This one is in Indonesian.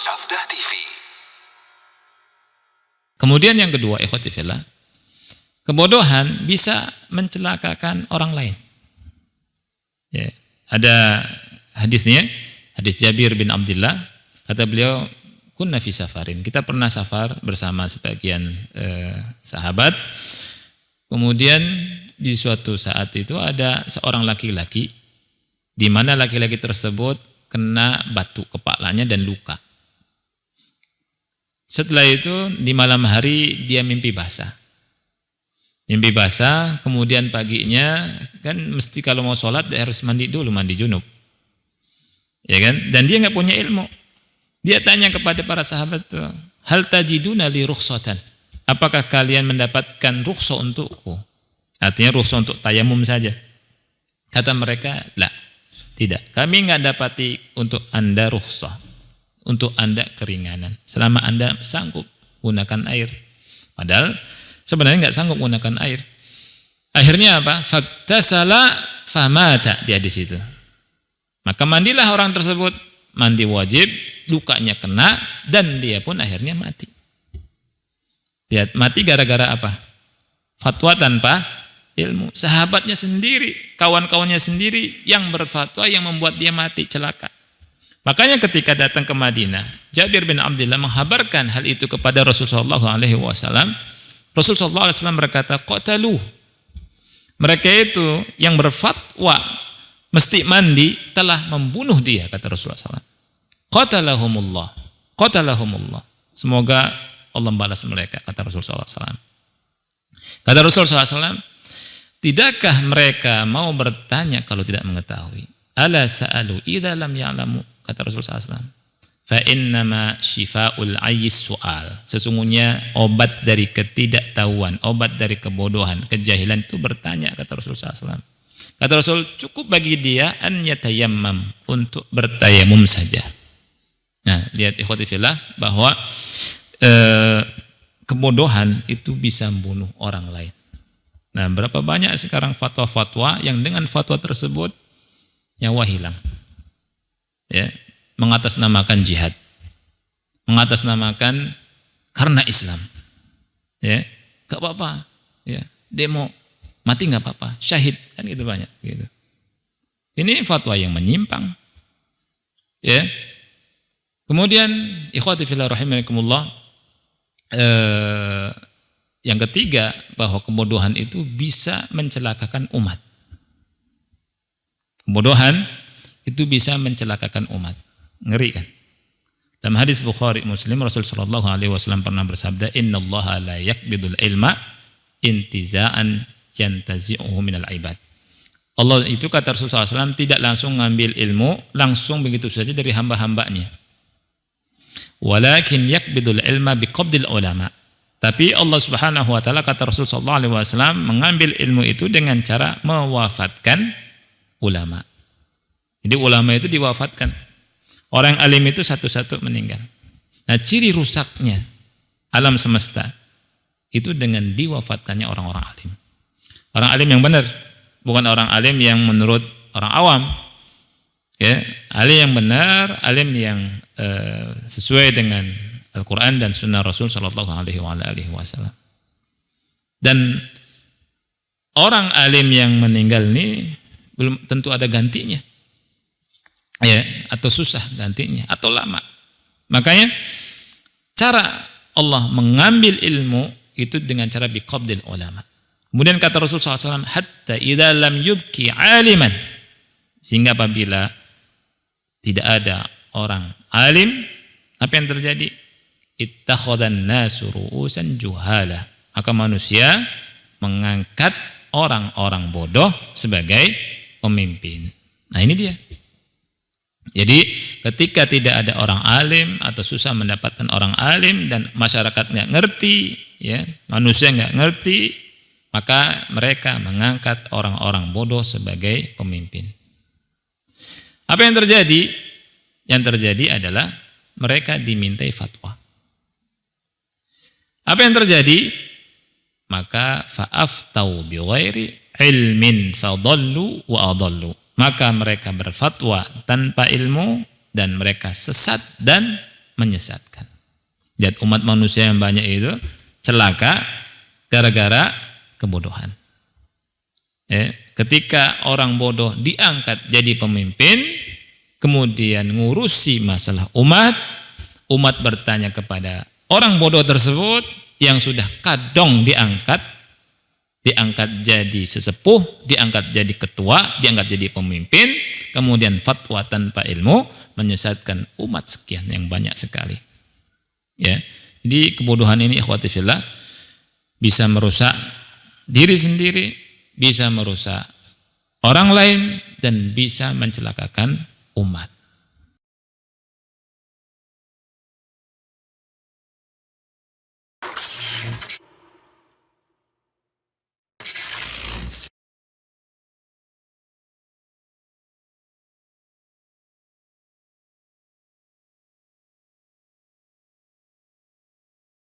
Sabda TV. Kemudian yang kedua, ikhwati fillah, kebodohan bisa mencelakakan orang lain. Ya, ada hadisnya, hadis Jabir bin Abdullah, kata beliau, kunna fi safarin. Kita pernah safar bersama sebagian sahabat. Kemudian di suatu saat itu ada seorang laki-laki, di mana laki-laki tersebut kena batu kepalanya dan luka. Setelah itu di malam hari dia mimpi basah. Mimpi basah, kemudian paginya kan mesti kalau mau sholat dia harus mandi dulu, mandi junub. Ya kan? Dan dia nggak punya ilmu. Dia tanya kepada para sahabat, hal tajiduna li rukhsatan? Apakah kalian mendapatkan rukhsah untukku? Artinya rukhsah untuk tayamum saja. Kata mereka, la, tidak. Kami nggak dapati untuk Anda rukhsah, untuk Anda keringanan. Selama Anda sanggup gunakan air. Padahal sebenarnya nggak sanggup gunakan air. Akhirnya apa? Faktasala famata, di hadis itu. Maka mandilah orang tersebut, mandi wajib, lukanya kena, dan dia pun akhirnya mati. Dia mati gara-gara apa? Fatwa tanpa ilmu. Sahabatnya sendiri, kawan-kawannya sendiri yang berfatwa yang membuat dia mati celaka. Makanya ketika datang ke Madinah, Jabir bin Abdullah menghabarkan hal itu kepada Rasulullah SAW. Rasulullah SAW berkata, qataluh. Mereka itu yang berfatwa mesti mandi telah membunuh dia, kata Rasulullah SAW. Qatalahumullah. Qatalahumullah. Semoga Allah balas mereka, kata Rasulullah SAW. Kata Rasulullah SAW, tidakkah mereka mau bertanya kalau tidak mengetahui? Ala sa'alu idza lam ya'lamu, kata Rasulullah SAW. Fa innama syifa'ul ayyis su'al. Sesungguhnya obat dari ketidaktahuan, obat dari kebodohan, kejahilan itu bertanya, kata Rasulullah SAW. Kata Rasul, cukup bagi dia an yatayammam, untuk bertayamum saja. Nah, lihat ikhwati fillah bahwa kebodohan itu bisa membunuh orang lain. Nah, berapa banyak sekarang fatwa-fatwa yang dengan fatwa tersebut nyawa hilang. Ya, mengatasnamakan jihad, mengatasnamakan karena Islam. Ya, enggak apa-apa. Ya, demo mati enggak apa-apa, syahid kan gitu banyak gitu. Ini fatwa yang menyimpang. Ya. Kemudian ikhwati fillah rahimakumullah, yang ketiga, bahwa kebodohan itu bisa mencelakakan umat. Kebodohan itu bisa mencelakakan umat. Ngeri kan? Dalam hadis Bukhari Muslim, Rasulullah SAW pernah bersabda, innallaha la yaqbidul ilma intiza'an yantazi'uhu minal ibad. Allah itu, kata Rasulullah SAW, tidak langsung ngambil ilmu langsung begitu saja dari hamba-hambanya. Walakin yaqbidul ilma biqabdil ulama. Tapi Allah Subhanahu wa taala, kata Rasulullah SAW, mengambil ilmu itu dengan cara mewafatkan ulama. Jadi ulama itu diwafatkan. Orang alim itu satu-satu meninggal. Nah, ciri rusaknya alam semesta itu dengan diwafatkannya orang-orang alim. Orang alim yang benar, bukan orang alim yang menurut orang awam. Ya, alim yang benar, alim yang sesuai dengan Al-Quran dan Sunnah Rasul Sallallahu Alaihi Wasallam. Dan orang alim yang meninggal ini belum tentu ada gantinya, ya, atau susah gantinya, atau lama. Makanya cara Allah mengambil ilmu itu dengan cara biqabdil ulama. Kemudian kata Rasulullah SAW, hatta idza lam yubki aliman, sehingga apabila tidak ada orang alim, apa yang terjadi? Ittakhadhan nasu ru'usan juhala. Maka manusia mengangkat orang-orang bodoh sebagai pemimpin. Nah, ini dia. Jadi ketika tidak ada orang alim atau susah mendapatkan orang alim dan masyarakat nggak ngerti, ya, manusia nggak ngerti, maka mereka mengangkat orang-orang bodoh sebagai pemimpin. Apa yang terjadi? Yang terjadi adalah mereka dimintai fatwa. Apa yang terjadi? Maka fa'aftau bighairi ilmin fadallu wa adallu. Maka mereka berfatwa tanpa ilmu dan mereka sesat dan menyesatkan. Lihat umat manusia yang banyak itu celaka gara-gara kebodohan. Ketika orang bodoh diangkat jadi pemimpin, kemudian ngurusi masalah umat, umat bertanya kepada orang bodoh tersebut yang sudah kadung diangkat jadi sesepuh, diangkat jadi ketua, diangkat jadi pemimpin, kemudian fatwa tanpa ilmu menyesatkan umat sekian yang banyak sekali. Ya, jadi kebodohan ini ikhwati fillah bisa merusak diri sendiri, bisa merusak orang lain, dan bisa mencelakakan umat.